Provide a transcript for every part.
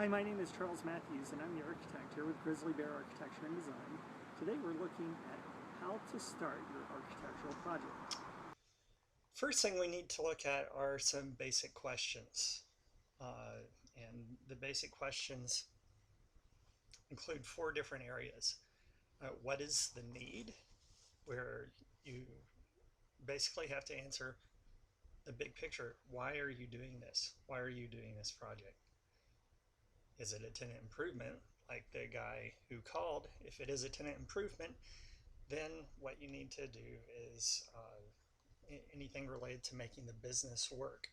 Hi, my name is Charles Matthews, and I'm the architect here with Grizzly Bear Architecture and Design. Today we're looking at how to start your architectural project. First thing we need to look at are some basic questions. And the basic questions include four different areas. What is the need? Where you basically have to answer the big picture. Why are you doing this? Why are you doing this project? Is it a tenant improvement, like the guy who called? If it is a tenant improvement, then what you need to do is anything related to making the business work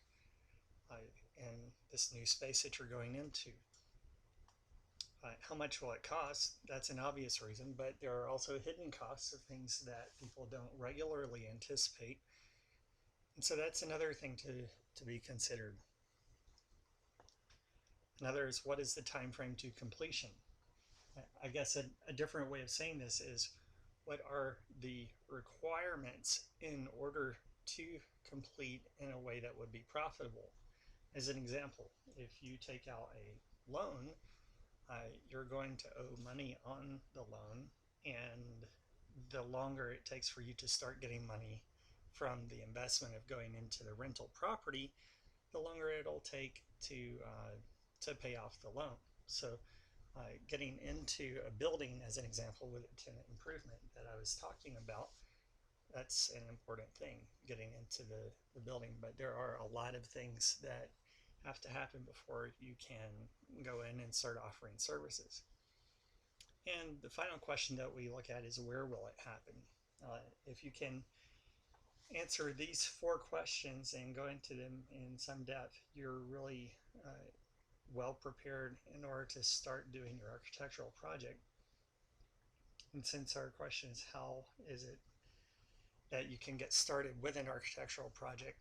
in this new space that you're going into. How much will it cost? That's an obvious reason, but there are also hidden costs of things that people don't regularly anticipate. And so that's another thing to be considered. Another is, what is the time frame to completion? I guess a different way of saying this is, what are the requirements in order to complete in a way that would be profitable? As an example, if you take out a loan, you're going to owe money on the loan, and the longer it takes for you to start getting money from the investment of going into the rental property, the longer it'll take to pay off the loan. So getting into a building, as an example, with a tenant improvement that I was talking about, that's an important thing, getting into the building. But there are a lot of things that have to happen before you can go in and start offering services. And the final question that we look at is, where will it happen? If you can answer these four questions and go into them in some depth, you're really well prepared in order to start doing your architectural project. And since our question is, how is it that you can get started with an architectural project,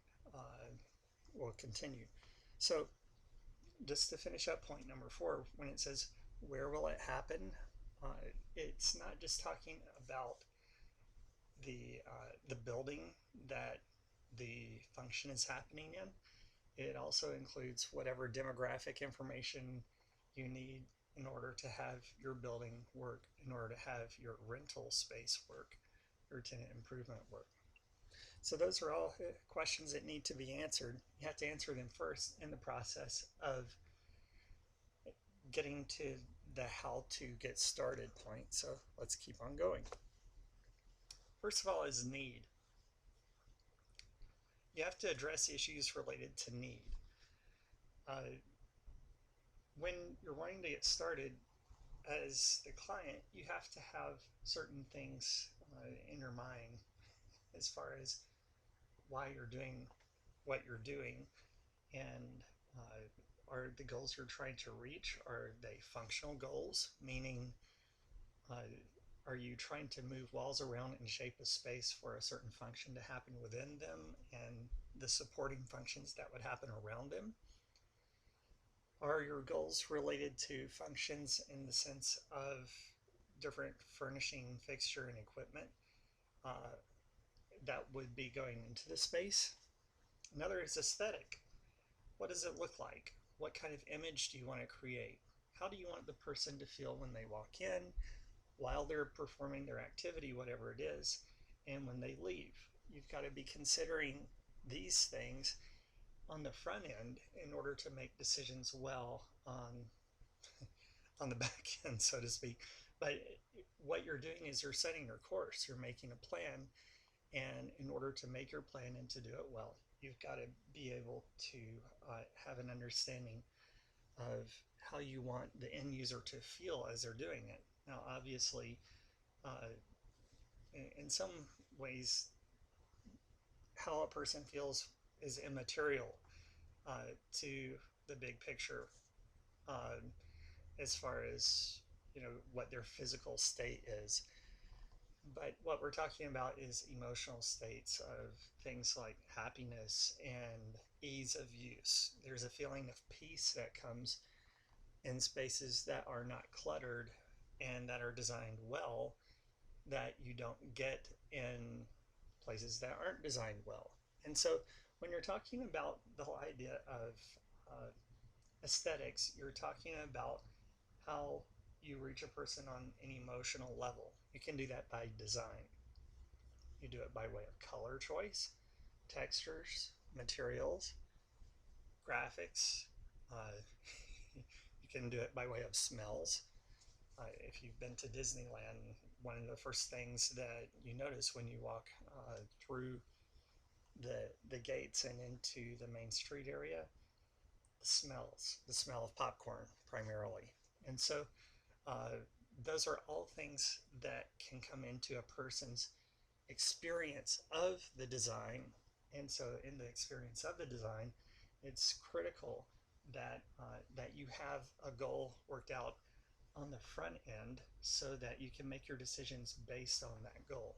we'll continue. So just to finish up point number 4, when it says, where will it happen? It's not just talking about the building that the function is happening in. It also includes whatever demographic information you need in order to have your building work, in order to have your rental space work, your tenant improvement work. So those are all questions that need to be answered. You have to answer them first in the process of getting to the how to get started point. So let's keep on going. First of all is need. You have to address issues related to need. When you're wanting to get started as the client, you have to have certain things in your mind as far as why you're doing what you're doing, and are the goals you're trying to reach, are they functional goals, meaning are you trying to move walls around and shape a space for a certain function to happen within them and the supporting functions that would happen around them? Are your goals related to functions in the sense of different furnishing, fixture, and equipment that would be going into the space? Another is aesthetic. What does it look like? What kind of image do you want to create? How do you want the person to feel when they walk in, while they're performing their activity, whatever it is, and when they leave? You've got to be considering these things on the front end in order to make decisions well on the back end, so to speak. But what you're doing is you're setting your course, you're making a plan, and in order to make your plan and to do it well, you've got to be able to have an understanding of how you want the end user to feel as they're doing it. Now, obviously, in some ways, how a person feels is immaterial to the big picture, uh, as far as what their physical state is. But what we're talking about is emotional states of things like happiness and ease of use. There's a feeling of peace that comes in spaces that are not cluttered and that are designed well, that you don't get in places that aren't designed well. And so when you're talking about the whole idea of aesthetics, you're talking about how you reach a person on an emotional level. You can do that by design. You do it by way of color choice, textures, materials, graphics. Uh, you can do it by way of smells. If you've been to Disneyland, one of the first things that you notice when you walk through the gates and into the main street area, the smell of popcorn primarily. And so uh, those are all things that can come into a person's experience of the design. And so in the experience of the design, it's critical that you have a goal worked out on the front end so that you can make your decisions based on that goal.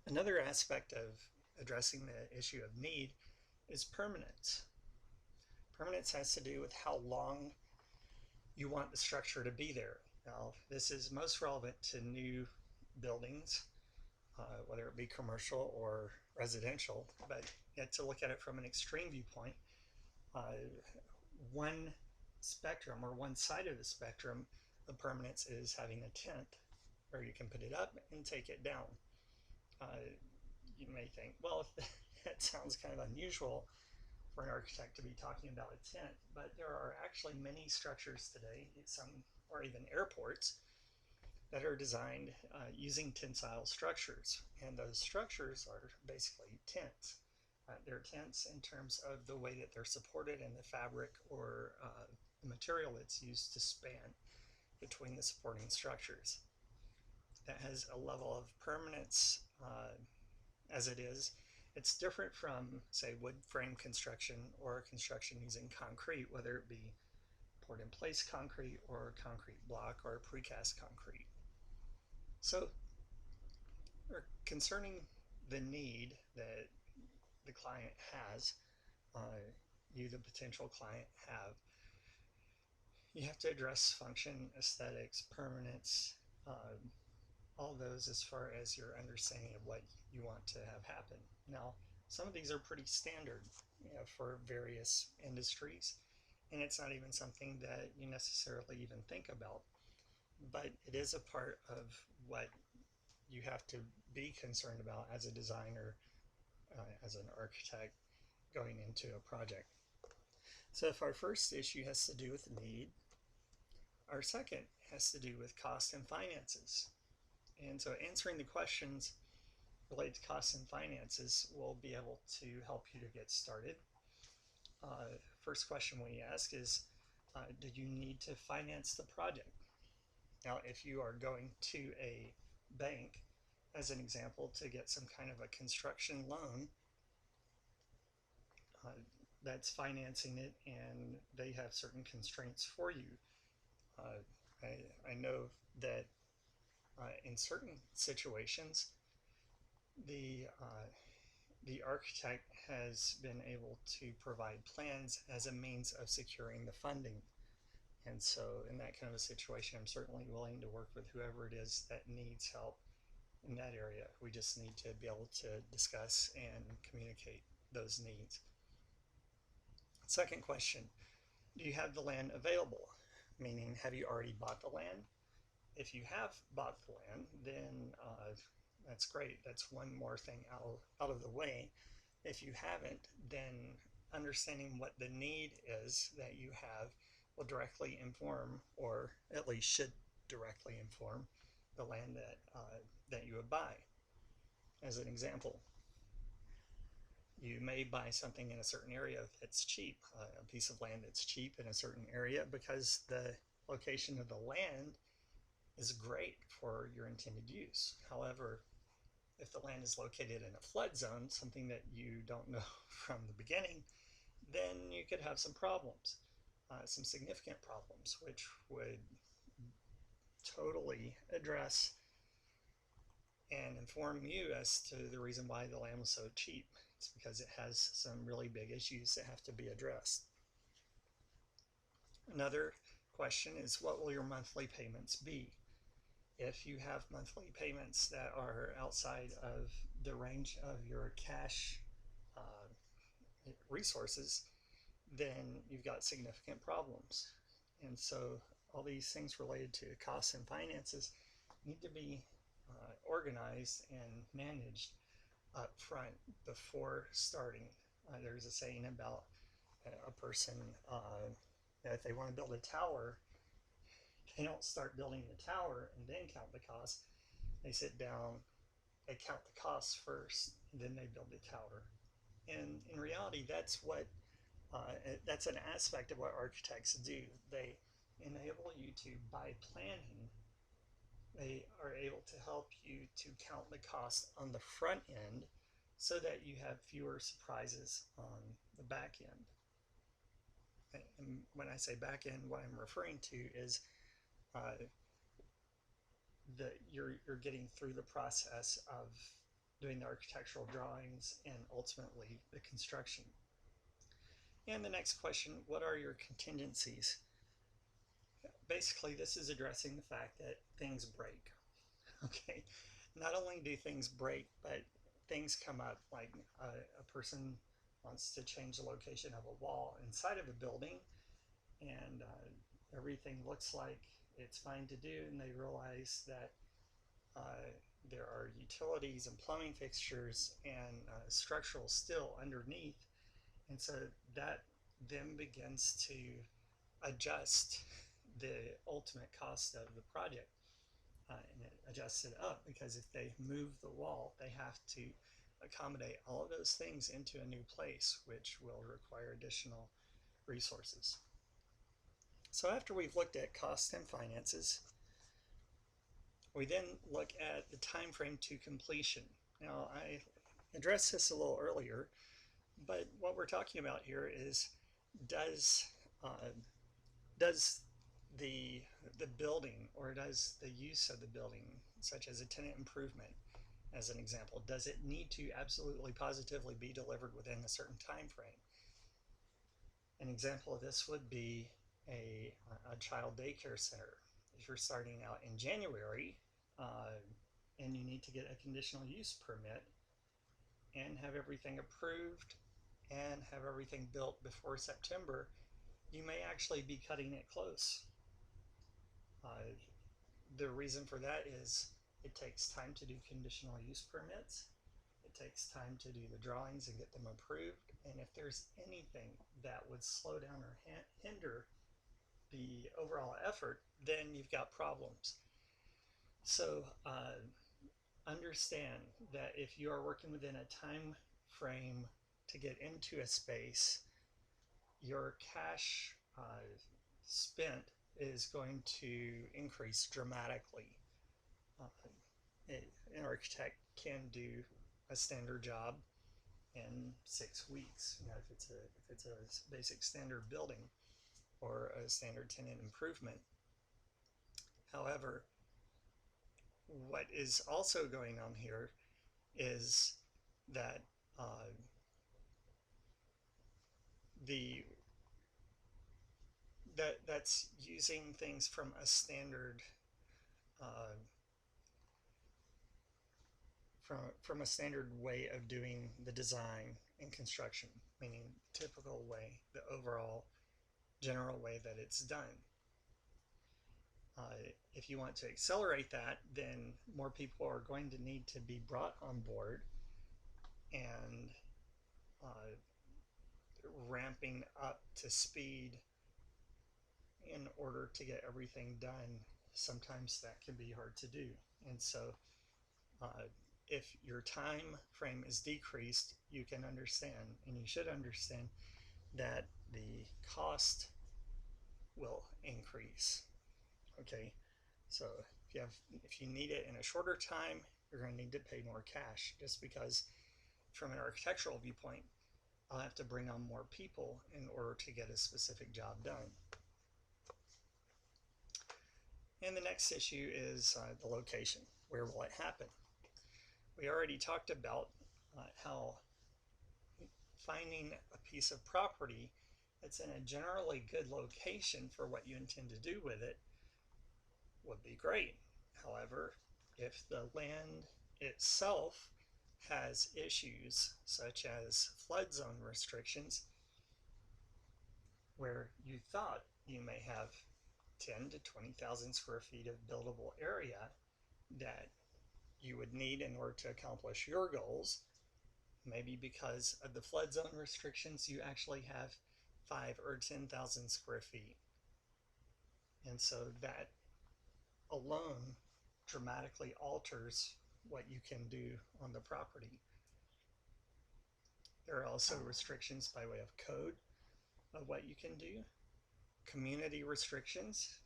Another aspect of addressing the issue of need is permanence. Permanence has to do with how long you want the structure to be there. Now, this is most relevant to new buildings, whether it be commercial or residential, but yet to look at it from an extreme viewpoint, one spectrum or one side of the spectrum of permanence is having a tent where you can put it up and take it down. You may think, well, that sounds kind of unusual for an architect to be talking about a tent, but there are actually many structures today, some or even airports, that are designed using tensile structures, and those structures are basically tents. They're tents in terms of the way that they're supported and the fabric or the material that's used to span between the supporting structures. That has a level of permanence as it is. It's different from, say, wood frame construction or construction using concrete, whether it be poured in place concrete or concrete block or precast concrete. So, concerning the need that the client has, you, the potential client, you have to address function, aesthetics, permanence, all those as far as your understanding of what you want to have happen. Now, some of these are pretty standard, for various industries, and it's not even something that you necessarily even think about, but it is a part of what you have to be concerned about as a designer, as an architect going into a project. So if our first issue has to do with need, our second has to do with cost and finances. And so answering the questions related to costs and finances will be able to help you to get started. First question we ask is, do you need to finance the project? Now, if you are going to a bank, as an example, to get some kind of a construction loan, that's financing it, and they have certain constraints for you. I know that in certain situations, the architect has been able to provide plans as a means of securing the funding. And so in that kind of a situation, I'm certainly willing to work with whoever it is that needs help in that area. We just need to be able to discuss and communicate those needs. Second question, do you have the land available? Meaning, have you already bought the land? If you have bought the land, then that's great. That's one more thing out of the way. If you haven't, then understanding what the need is that you have will directly inform, or at least should directly inform, the land that you would buy. As an example, you may buy something in a certain area that's cheap, a piece of land that's cheap in a certain area because the location of the land is great for your intended use. However, if the land is located in a flood zone, something that you don't know from the beginning, then you could have some problems, some significant problems, which would totally address and inform you as to the reason why the land was so cheap. It's because it has some really big issues that have to be addressed. Another question is, what will your monthly payments be? If you have monthly payments that are outside of the range of your cash resources, then you've got significant problems. And so all these things related to costs and finances need to be organized and managed up front before starting. There's a saying about a person that if they want to build a tower, they don't start building the tower and then count the costs. They sit down, they count the costs first, and then they build the tower. And in reality, that's an aspect of what architects do. They enable you to, by planning, they are able to help you to count the cost on the front end so that you have fewer surprises on the back end. And when I say back end, what I'm referring to is that you're getting through the process of doing the architectural drawings and ultimately the construction. And the next question, what are your contingencies? Basically, this is addressing the fact that things break. Okay, not only do things break, but things come up, like a person wants to change the location of a wall inside of a building, and everything looks like it's fine to do, and they realize that there are utilities and plumbing fixtures and structural steel underneath, and so that then begins to adjust the ultimate cost of the project. And it adjusts it up because if they move the wall, they have to accommodate all of those things into a new place, which will require additional resources. So after we've looked at cost and finances, we then look at the time frame to completion. Now, I addressed this a little earlier, but what we're talking about here is does the building, or does the use of the building, such as a tenant improvement as an example, does it need to absolutely positively be delivered within a certain time frame? An example of this would be a child daycare center. If you're starting out in January and you need to get a conditional use permit and have everything approved and have everything built before September, you may actually be cutting it close. The reason for that is it takes time to do conditional use permits. It takes time to do the drawings and get them approved. And if there's anything that would slow down or hinder the overall effort, then you've got problems. So understand that if you are working within a time frame to get into a space, your cash spent is going to increase dramatically. An architect can do a standard job in 6 weeks, if it's a basic standard building or a standard tenant improvement. However, what is also going on here is that that's using things from a standard from a standard way of doing the design and construction, meaning typical way, the overall general way that it's done. If you want to accelerate that, then more people are going to need to be brought on board, and ramping up to speed in order to get everything done, sometimes that can be hard to do. And so if your time frame is decreased, you can understand, and you should understand, that the cost will increase. Okay, so if you need it in a shorter time, you're going to need to pay more cash, just because from an architectural viewpoint, I'll have to bring on more people in order to get a specific job done. And the next issue is the location. Where will it happen? We already talked about how finding a piece of property that's in a generally good location for what you intend to do with it would be great. However, if the land itself has issues such as flood zone restrictions, where you thought you may have 10 to 20,000 square feet of buildable area that you would need in order to accomplish your goals. Maybe because of the flood zone restrictions, you actually have 5 or 10,000 square feet. And so that alone dramatically alters what you can do on the property. There are also restrictions by way of code of what you can do, community restrictions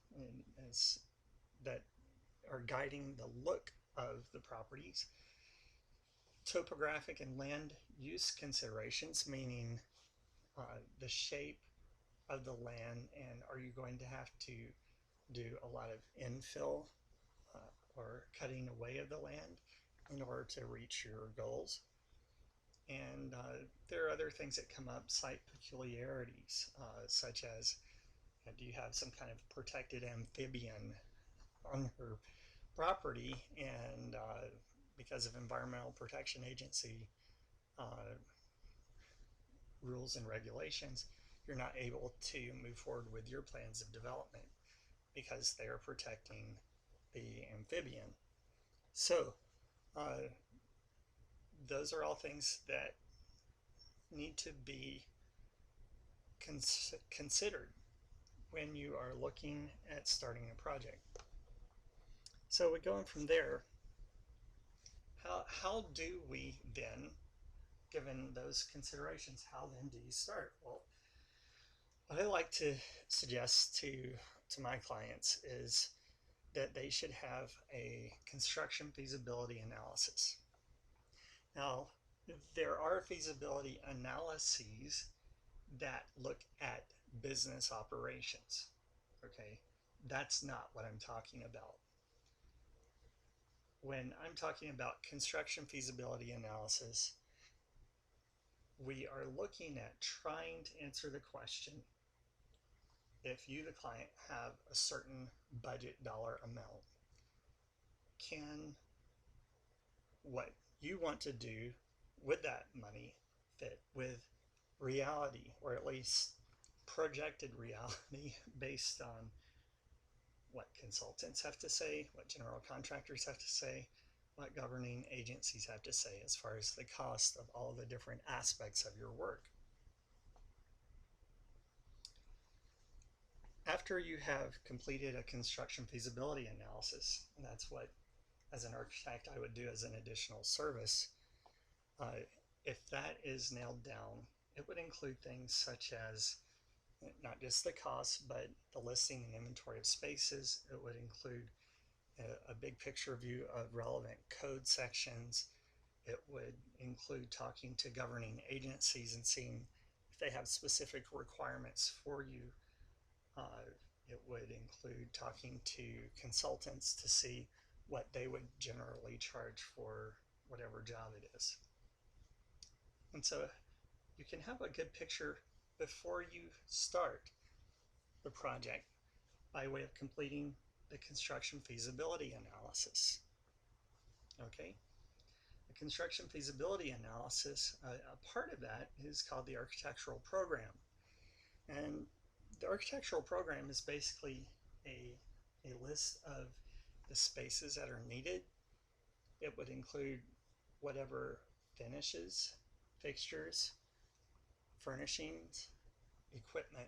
that are guiding the look of the properties, topographic and land use considerations, meaning the shape of the land, and are you going to have to do a lot of infill or cutting away of the land in order to reach your goals. And there are other things that come up, site peculiarities, such as do you have some kind of protected amphibian on your property, and because of Environmental Protection Agency rules and regulations, you're not able to move forward with your plans of development because they are protecting the amphibian. So those are all things that need to be considered when you are looking at starting a project. So we're going from there. How do we then, given those considerations, how then do you start? Well, what I like to suggest to my clients is that they should have a construction feasibility analysis. Now, there are feasibility analyses that look at business operations. Okay, that's not what I'm talking about. When I'm talking about construction feasibility analysis, we are looking at trying to answer the question, if you, the client, have a certain budget dollar amount, can what you want to do with that money fit with reality, or at least projected reality based on what consultants have to say, what general contractors have to say, what governing agencies have to say as far as the cost of all the different aspects of your work. After you have completed a construction feasibility analysis, and that's what, as an architect, I would do as an additional service, if that is nailed down, it would include things such as not just the cost, but the listing and inventory of spaces. It would include a big picture view of relevant code sections. It would include talking to governing agencies and seeing if they have specific requirements for you. It would include talking to consultants to see what they would generally charge for whatever job it is. And so you can have a good picture before you start the project by way of completing the construction feasibility analysis. Okay? The construction feasibility analysis, a part of that is called the architectural program. And the architectural program is basically a list of the spaces that are needed. It would include whatever finishes, fixtures, furnishings, equipment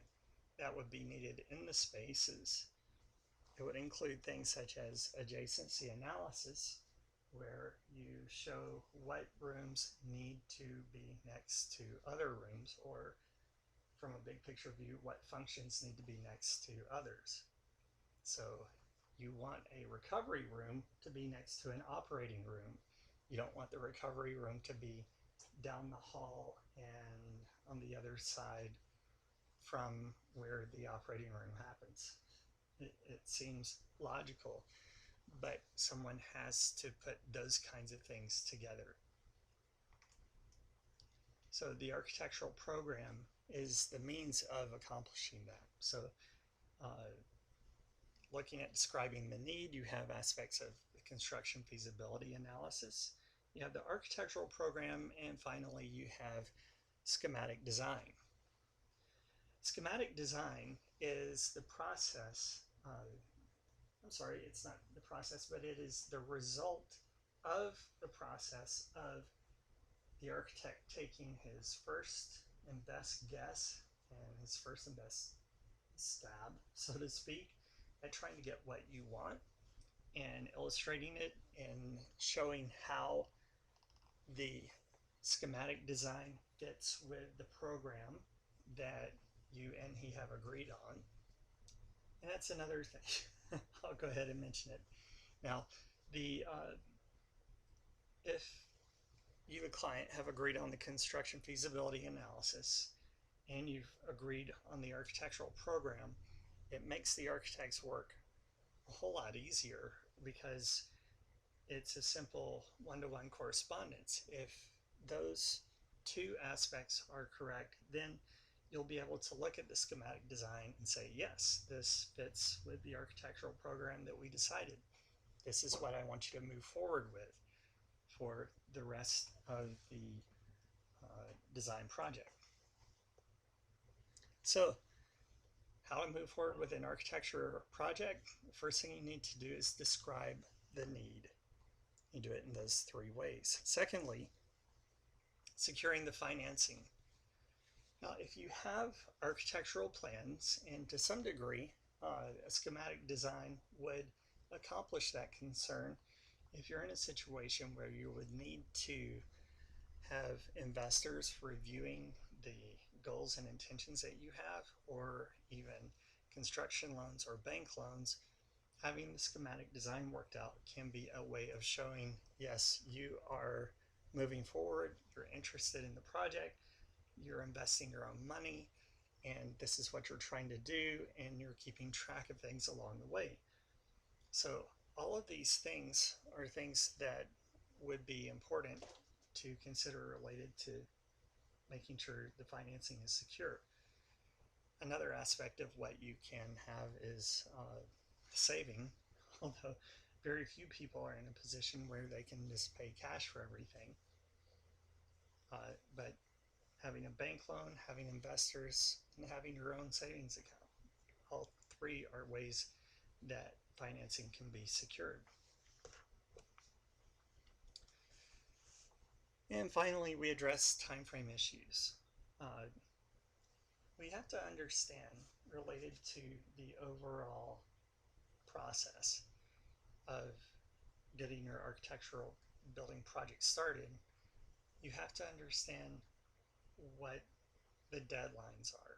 that would be needed in the spaces. It would include things such as adjacency analysis, where you show what rooms need to be next to other rooms, or from a big picture view, what functions need to be next to others. So you want a recovery room to be next to an operating room. You don't want the recovery room to be down the hall and on the other side from where the operating room happens. It seems logical, but someone has to put those kinds of things together. So the architectural program is the means of accomplishing that. So looking at describing the need, you have aspects of the construction feasibility analysis, you have the architectural program, and finally you have schematic design. Schematic design is the process, I'm sorry, it's not the process, but it is the result of the process of the architect taking his first and best guess and his first and best stab, so to speak, at trying to get what you want and illustrating it and showing how the schematic design fits with the program that you and he have agreed on. And that's another thing. I'll go ahead and mention it. Now, the if you, a client, have agreed on the construction feasibility analysis and you've agreed on the architectural program, it makes the architect's work a whole lot easier because it's a simple one-to-one correspondence. If those two aspects are correct, then you'll be able to look at the schematic design and say, yes, this fits with the architectural program that we decided. This is what I want you to move forward with for the rest of the design project. So, how to move forward with an architecture project? The first thing you need to do is describe the need. You do it in those three ways. Secondly, securing the financing. Now, if you have architectural plans, and to some degree, a schematic design would accomplish that concern if you're in a situation where you would need to have investors reviewing the goals and intentions that you have, or even construction loans or bank loans, having the schematic design worked out can be a way of showing, yes, you are moving forward, you're interested in the project, you're investing your own money, and this is what you're trying to do, and you're keeping track of things along the way. So all of these things are things that would be important to consider related to making sure the financing is secure. Another aspect of what you can have is saving, although very few people are in a position where they can just pay cash for everything. But having a bank loan, having investors, and having your own savings account, all three are ways that financing can be secured. And finally, we address timeframe issues. We have to understand, related to the overall process of getting your architectural building project started, you have to understand what the deadlines are.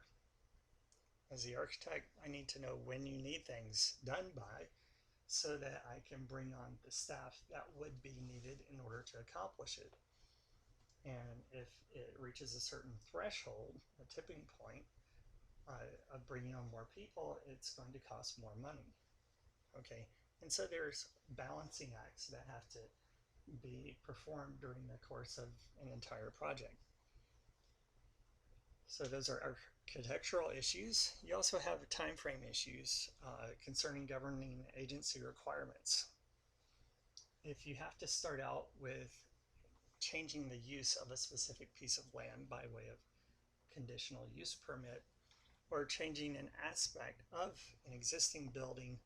As the architect, I need to know when you need things done by so that I can bring on the staff that would be needed in order to accomplish it. And if it reaches a certain threshold, a tipping point, of bringing on more people, it's going to cost more money. Okay, and so there's balancing acts that have to be performed during the course of an entire project. So those are architectural issues. You also have time frame issues concerning governing agency requirements. If you have to start out with changing the use of a specific piece of land by way of conditional use permit, or changing an aspect of an existing building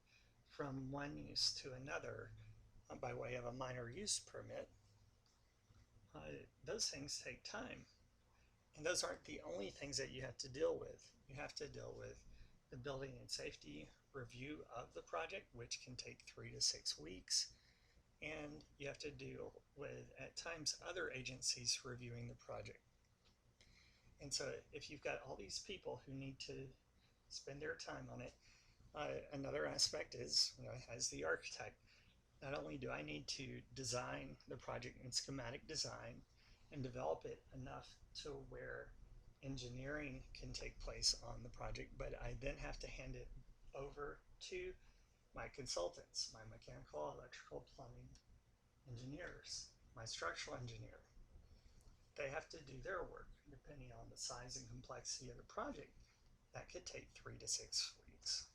from one use to another by way of a minor use permit, those things take time. And those aren't the only things that you have to deal with. You have to deal with the building and safety review of the project, which can take 3 to 6 weeks. And you have to deal with, at times, other agencies reviewing the project. And so if you've got all these people who need to spend their time on it, another aspect is, as the architect, not only do I need to design the project in schematic design and develop it enough to where engineering can take place on the project, but I then have to hand it over to my consultants, my mechanical, electrical, plumbing engineers, my structural engineer. They have to do their work depending on the size and complexity of the project. That could take 3 to 6 weeks.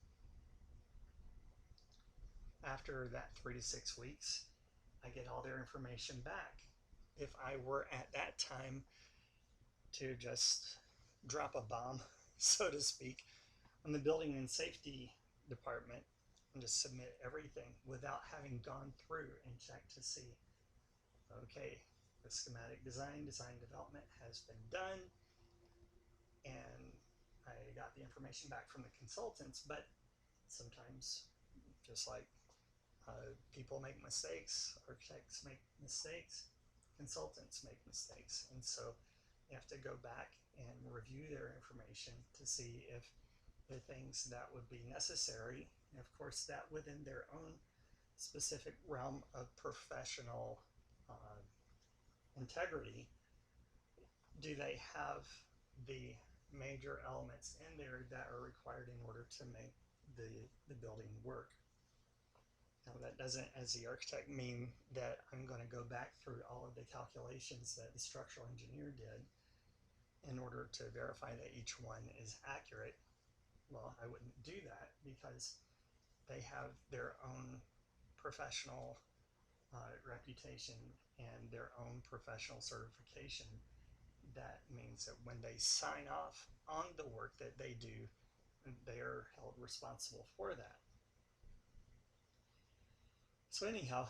After that 3 to 6 weeks, I get all their information back. If I were at that time to just drop a bomb so to speak, on the building and safety department and to submit everything without having gone through and checked to see, okay, the schematic design development has been done, and I got the information back from the consultants. But sometimes, just like people make mistakes, architects make mistakes, consultants make mistakes, and so you have to go back and review their information to see if the things that would be necessary, and of course that within their own specific realm of professional integrity, do they have the major elements in there that are required in order to make the building work. Now that doesn't, as the architect, mean that I'm going to go back through all of the calculations that the structural engineer did in order to verify that each one is accurate. Well, I wouldn't do that because they have their own professional reputation and their own professional certification. That means that when they sign off on the work that they do, they are held responsible for that. So anyhow,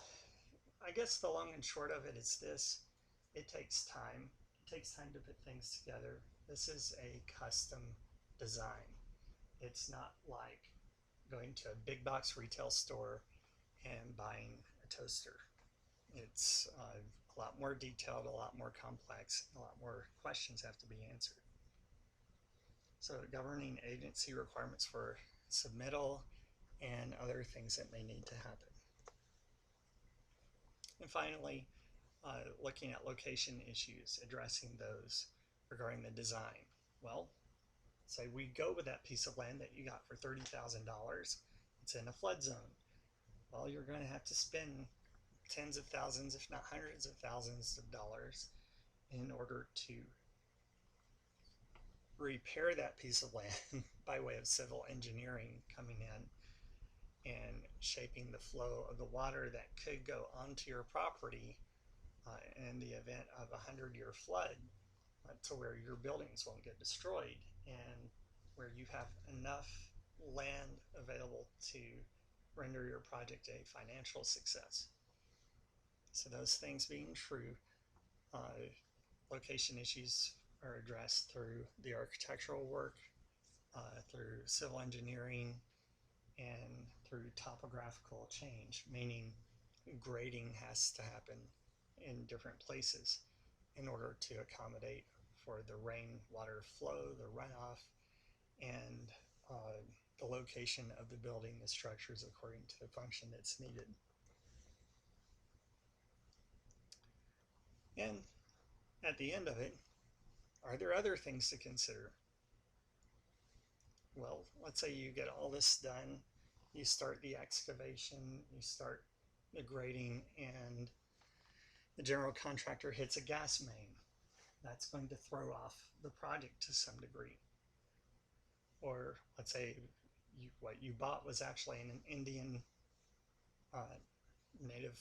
I guess the long and short of it is this: it takes time. It takes time to put things together. This is a custom design. It's not like going to a big box retail store and buying a toaster. It's a lot more detailed, a lot more complex, a lot more questions have to be answered. So governing agency requirements for submittal and other things that may need to happen. And finally, looking at location issues, addressing those regarding the design. Well, say we go with that piece of land that you got for $30,000. It's in a flood zone. Well, you're going to have to spend tens of thousands, if not hundreds of thousands of dollars in order to repair that piece of land by way of civil engineering coming in and shaping the flow of the water that could go onto your property in the event of a 100-year flood, to where your buildings won't get destroyed and where you have enough land available to render your project a financial success. So those things being true, location issues are addressed through the architectural work, through civil engineering, and through topographical change, meaning grading has to happen in different places in order to accommodate for the rainwater flow, the runoff, and the location of the building, the structures according to the function that's needed. And at the end of it, are there other things to consider? Well, let's say you get all this done, you start the excavation, you start the grading, and the general contractor hits a gas main. That's going to throw off the project to some degree. Or let's say what you bought was actually an Indian Native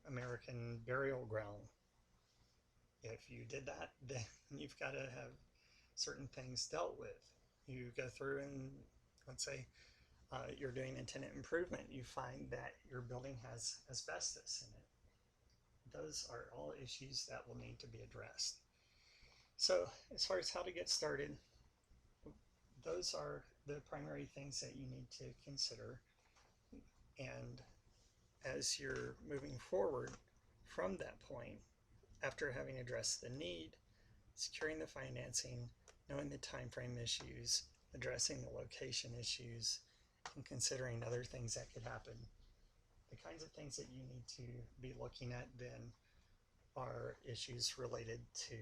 American burial ground. If you did that, then you've got to have certain things dealt with. You go through and let's say you're doing a tenant improvement, you find that your building has asbestos in it. Those are all issues that will need to be addressed. So as far as how to get started, those are the primary things that you need to consider. And as you're moving forward from that point, after having addressed the need, securing the financing, knowing the time frame issues, addressing the location issues, and considering other things that could happen, the kinds of things that you need to be looking at then are issues related to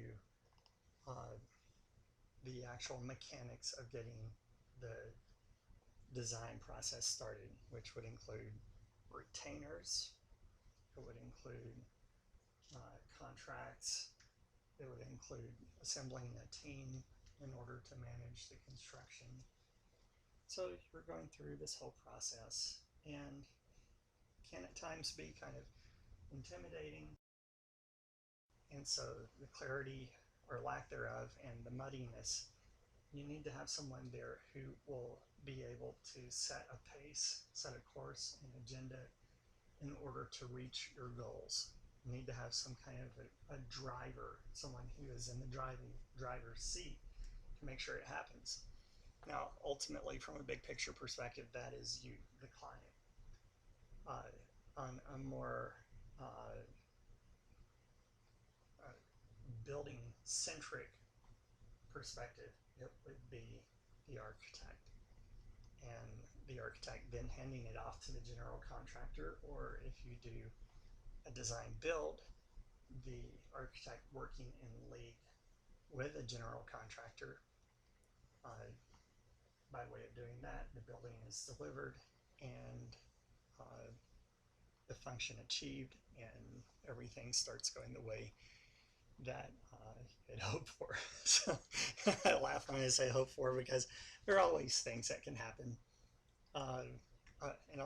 the actual mechanics of getting the design process started, which would include retainers, it would include contracts, it would include assembling a team in order to manage the construction. So you're going through this whole process, and can at times be kind of intimidating, and so the clarity or lack thereof and the muddiness you need to have someone there who will be able to set a pace, set a course, an agenda in order to reach your goals. You need to have some kind of a driver, someone who is in the driver's seat to make sure it happens. Now, ultimately, from a big picture perspective, that is you, the client. On a more building centric perspective, it would be the architect, and the architect then handing it off to the general contractor, or if you do a design build, the architect working in league with a general contractor. By way of doing that, the building is delivered and the function achieved, and everything starts going the way that it hoped for. So I laugh when I say hope for, because there are always things that can happen. And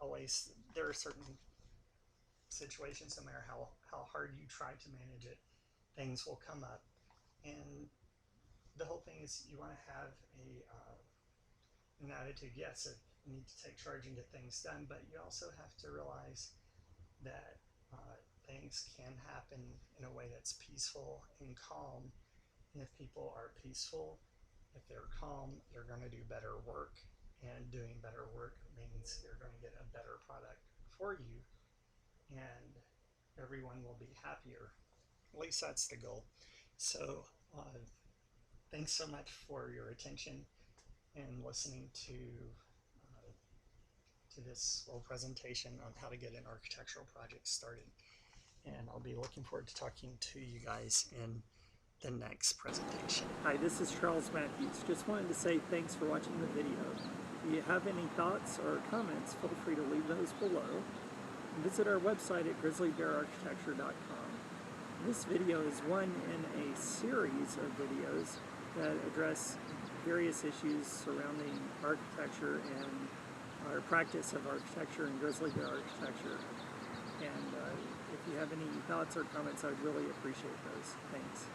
always, there are certain situations, no matter how hard you try to manage it, things will come up. And the whole thing is you want to have an attitude, yes, of you need to take charge and get things done, but you also have to realize that things can happen in a way that's peaceful and calm. And if people are peaceful, if they're calm, they're going to do better work. And doing better work means you're going to get a better product for you, and everyone will be happier. At least that's the goal. So thanks so much for your attention and listening to this little presentation on how to get an architectural project started. And I'll be looking forward to talking to you guys in the next presentation. Hi, this is Charles Matthews. Just wanted to say thanks for watching the video. If you have any thoughts or comments, feel free to leave those below. Visit our website at grizzlybeararchitecture.com. This video is one in a series of videos that address various issues surrounding architecture and our practice of architecture and Grizzly Bear Architecture. And if you have any thoughts or comments, I would really appreciate those. Thanks.